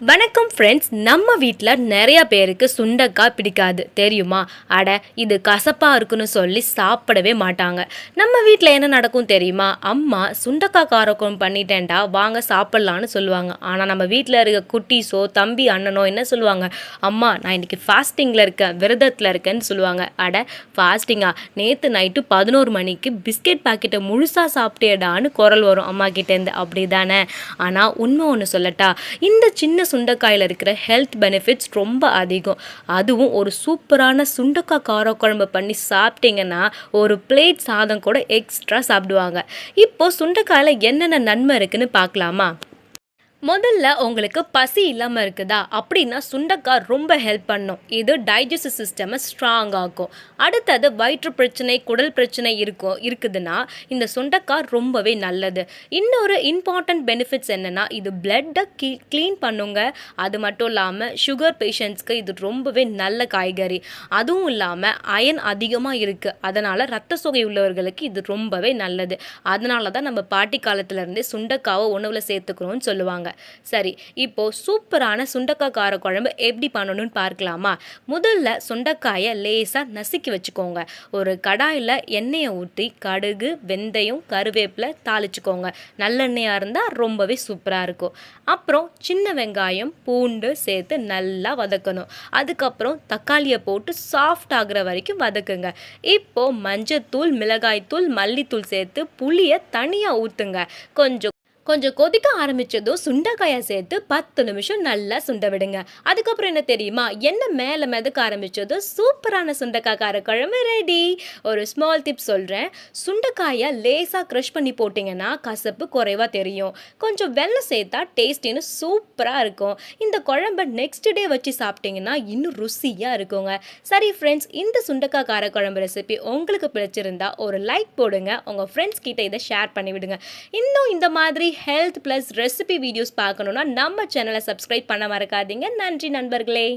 வணக்கம் ஃப்ரெண்ட்ஸ். நம்ம வீட்டில் நிறைய பேருக்கு சுண்டைக்காய் பிடிக்காது தெரியுமா? இது கசப்பாக இருக்குன்னு சொல்லி சாப்பிடவே மாட்டாங்க. நம்ம வீட்டில் என்ன நடக்கும் தெரியுமா? அம்மா சுண்டைக்காய் காரக்குழம்பு பண்ணிட்டேன்டா வாங்க சாப்பிட்லான்னு சொல்லுவாங்க. ஆனால் நம்ம வீட்டில் இருக்க குட்டீஸோ தம்பி அண்ணனோ என்ன சொல்லுவாங்க? அம்மா நான் இன்னைக்கு ஃபாஸ்டிங்கில் இருக்கேன், விரதத்தில் இருக்கேன்னு சொல்லுவாங்க. ஃபாஸ்டிங்கா? நேற்று நைட்டு 11 மணிக்கு பிஸ்கெட் பாக்கெட்டை முழுசாக சாப்பிட்டேடான்னு குரல் வரும் அம்மா கிட்டேருந்து. அப்படி தானே? ஆனால் உண்மை ஒன்று சொல்லட்டா, இந்த சின்ன சுண்டைக்காயில் இருக்கிற ஹெல்த் பெனிஃபிட்ஸ் ரொம்ப அதிகம். அதுவும் ஒரு சூப்பரான சுண்டைக்காய் காரக்குழம்பு பண்ணி சாப்பிட்டீங்கன்னா ஒரு பிளேட் சாதம் கூட எக்ஸ்ட்ரா சாப்பிடுவாங்க. இப்போ சுண்டைக்காயில் என்னென்ன நன்மை இருக்குன்னு பார்க்கலாமா? முதல்ல உங்களுக்கு பசி இல்லாமல் இருக்குதா அப்படின்னா சுண்டைக்காய் ரொம்ப ஹெல்ப் பண்ணும். இது டைஜஸ்டிவ் சிஸ்டமை ஸ்ட்ராங் ஆகும். அடுத்தது வயிற்று பிரச்சனை, குடல் பிரச்சனை இருக்குதுன்னா இந்த சுண்டைக்காய் ரொம்பவே நல்லது. இன்னொரு இம்பார்ட்டன்ட் பெனிஃபிட்ஸ் என்னென்னா இது பிளட்டை க்ளீன் பண்ணுங்க. அது மட்டும் இல்லாமல் சுகர் பேஷண்ட்ஸ்க்கு இது ரொம்பவே நல்ல காய்கறி. அதுவும் இல்லாமல் அயன் அதிகமாக இருக்குது, அதனால் ரத்த சோகை உள்ளவர்களுக்கு இது ரொம்பவே நல்லது. அதனால தான் நம்ம பாட்டி காலத்துலேருந்தே சுண்டைக்காவை உணவில் சேர்த்துக்கணும்னு சொல்லுவாங்க. சரி, இப்போ சூப்பரான சுண்டைக்காய் காரக்குழம்பு எப்படி பண்ணணும்னு பார்க்கலாமா? முதல்ல சுண்டைக்காயை லேசாக நசுக்கி வச்சுக்கோங்க. ஒரு கடாயில் எண்ணெயை ஊற்றி கடுகு, வெந்தயம், கருவேப்பிலை தாளிச்சுக்கோங்க. நல்லெண்ணெயாக இருந்தால் ரொம்பவே சூப்பராக இருக்கும். அப்புறம் சின்ன வெங்காயம், பூண்டு சேர்த்து நல்லா வதக்கணும். அதுக்கப்புறம் தக்காளியை போட்டு சாஃப்ட் ஆகுற வரைக்கும் வதக்குங்க. இப்போ மஞ்சத்தூள், மிளகாய்த்தூள், மல்லித்தூள் சேர்த்து புளியை தனியாக ஊற்றுங்க. கொஞ்சம் கொதிக்க ஆரம்பித்ததும் சுண்டைக்காயை சேர்த்து 10 நிமிஷம் நல்லா சுண்ட விடுங்க. அதுக்கப்புறம் என்ன தெரியுமா? எண்ணெய் மேலே மிதக்க ஆரம்பித்ததும் சூப்பரான சுண்டைக்காய் காரக்குழம்பு ரெடி. ஒரு ஸ்மால் டிப் சொல்கிறேன். சுண்டைக்காயை லேசாக க்ரஷ் பண்ணி போட்டிங்கன்னா கசப்பு குறைவாக தெரியும். கொஞ்சம் வெல்லம் சேர்த்தா டேஸ்ட் இன்னும் சூப்பராக இருக்கும். இந்த குழம்பை நெக்ஸ்ட் டே வச்சு சாப்பிட்டிங்கன்னா இன்னும் ருசியாக இருக்குங்க. சரி ஃப்ரெண்ட்ஸ், இந்த சுண்டைக்காய் காரக்குழம்பு ரெசிபி உங்களுக்கு பிடிச்சிருந்தா ஒரு லைக் போடுங்க. உங்கள் ஃப்ரெண்ட்ஸ் கிட்ட இதை ஷேர் பண்ணிவிடுங்க. இன்னும் இந்த மாதிரி ஹெல்த் ப்ளஸ் ரெசிபி வீடியோஸ் பார்க்கணுன்னா நம்ம சேனலை சப்ஸ்கிரைப் பண்ண மறக்காதீங்க. நன்றி நண்பர்களே.